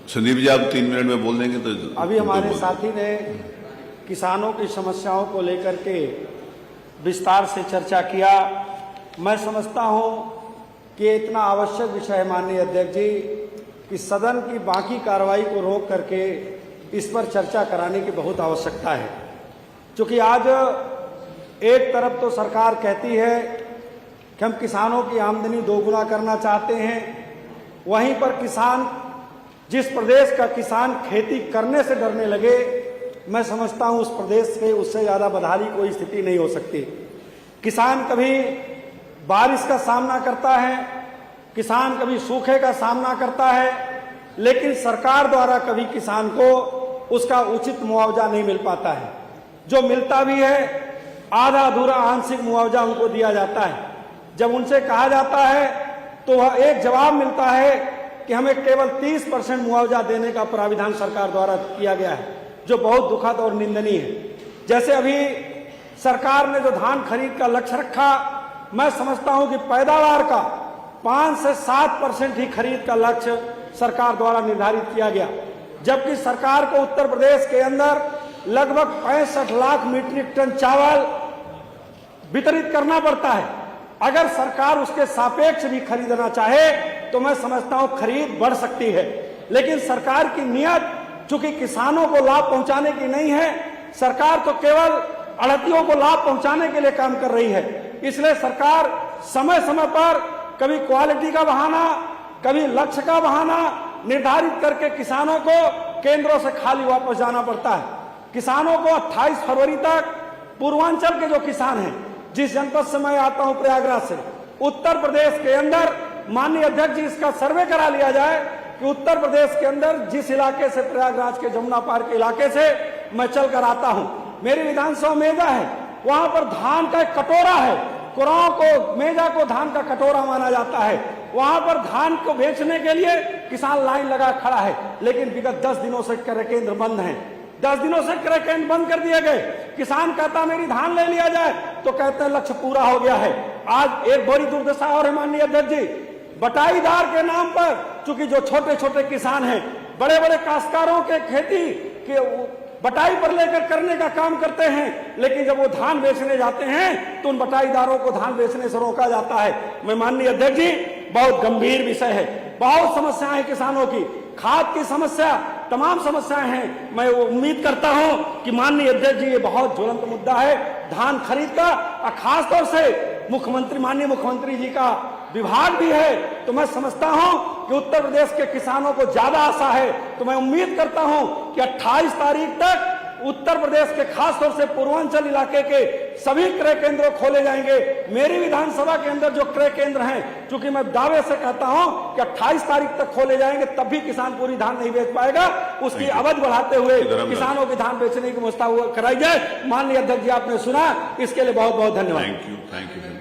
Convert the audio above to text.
संदीप जी, आप 3 मिनट में बोल देंगे तो। अभी हमारे साथी ने किसानों की समस्याओं को लेकर के विस्तार से चर्चा किया। मैं समझता हूं कि इतना आवश्यक विषय है माननीय अध्यक्ष जी कि सदन की बाकी कार्रवाई को रोक करके इस पर चर्चा कराने की बहुत आवश्यकता है। क्योंकि आज एक तरफ तो सरकार कहती है कि हम किसानों की आमदनी दोगुना करना चाहते हैं, वहीं पर किसान, जिस प्रदेश का किसान खेती करने से डरने लगे, मैं समझता हूं उस प्रदेश से उससे ज्यादा बदहाली कोई स्थिति नहीं हो सकती। किसान कभी बारिश का सामना करता है, किसान कभी सूखे का सामना करता है, लेकिन सरकार द्वारा कभी किसान को उसका उचित मुआवजा नहीं मिल पाता है। जो मिलता भी है आधा अधूरा आंशिक मुआवजा उनको दिया जाता है। जब उनसे कहा जाता है तो वह एक जवाब मिलता है कि हमें केवल 30% मुआवजा देने का प्राविधान सरकार द्वारा किया गया है, जो बहुत दुखद और निंदनीय है। जैसे अभी सरकार ने जो धान खरीद का लक्ष्य रखा, मैं समझता हूं कि पैदावार का 5 से 7% ही खरीद का लक्ष्य सरकार द्वारा निर्धारित किया गया, जबकि सरकार को उत्तर प्रदेश के अंदर लगभग 65 लाख मीट्रिक टन चावल वितरित करना पड़ता है। अगर सरकार उसके सापेक्ष भी खरीदना चाहे तो मैं समझता हूं खरीद बढ़ सकती है, लेकिन सरकार की नियत चूंकि किसानों को लाभ पहुंचाने की नहीं है, सरकार तो केवल आढ़तियों को लाभ पहुंचाने के लिए काम कर रही है। इसलिए सरकार समय समय पर कभी क्वालिटी का बहाना, कभी लक्ष्य का बहाना निर्धारित करके किसानों को केंद्रों से खाली वापस जाना पड़ता है। किसानों को 28 फरवरी तक पूर्वांचल के जो किसान हैं, जिस जनपद से मैं आता हूं प्रयागराज से, उत्तर प्रदेश के अंदर माननीय अध्यक्ष जी इसका सर्वे करा लिया जाए कि उत्तर प्रदेश के अंदर जिस इलाके से, प्रयागराज के जमुना पार के इलाके से मैं चल कर आता हूं, मेरी विधानसभा मेजा है, वहां पर धान का एक कटोरा है, कुराओं को, मेजा को धान का कटोरा माना जाता है। वहां पर धान को बेचने के लिए किसान लाइन लगा खड़ा है, लेकिन विगत 10 दिनों से क्रय केंद्र बंद हैं। 10 दिनों से क्रय केंद्र बंद कर दिए गए। किसान कहता मेरी धान ले लिया जाए तो कहते हैं लक्ष्य पूरा हो गया है। आज एक बड़ी दुर्दशा और है माननीय अध्यक्ष जी, बटाईदार के नाम पर, चूंकि जो छोटे छोटे किसान हैं, बड़े बड़े काश्तकारों के खेती के बटाई पर लेकर करने का काम करते हैं, लेकिन जब वो धान बेचने जाते हैं तो उन बटाईदारों को धान बेचने से रोका जाता है। मैं माननीय अध्यक्ष जी, बहुत गंभीर विषय है, बहुत समस्याएं हैं किसानों की, खाद की समस्या, तमाम समस्याएं हैं। मैं उम्मीद करता हूं कि माननीय अध्यक्ष जी ये बहुत ज्वलंत मुद्दा है धान खरीद का, और खासतौर से मुख्यमंत्री, माननीय मुख्यमंत्री जी का विभाग भी है, तो मैं समझता हूं कि उत्तर प्रदेश के किसानों को ज्यादा आशा है। तो मैं उम्मीद करता हूं कि 28 तारीख तक उत्तर प्रदेश के खासतौर से पूर्वांचल इलाके के सभी क्रय केंद्र खोले जाएंगे। मेरी विधानसभा के अंदर जो क्रय केंद्र हैं, चूंकि मैं दावे से कहता हूं कि 28 तारीख तक खोले जाएंगे, तब भी किसान पूरी धान नहीं बेच पाएगा। उसकी अवधि बढ़ाते हुए किसानों की धान बेचने की व्यवस्था कराई जाए। माननीय अध्यक्ष जी, आपने सुना, इसके लिए बहुत बहुत धन्यवाद। Thank you.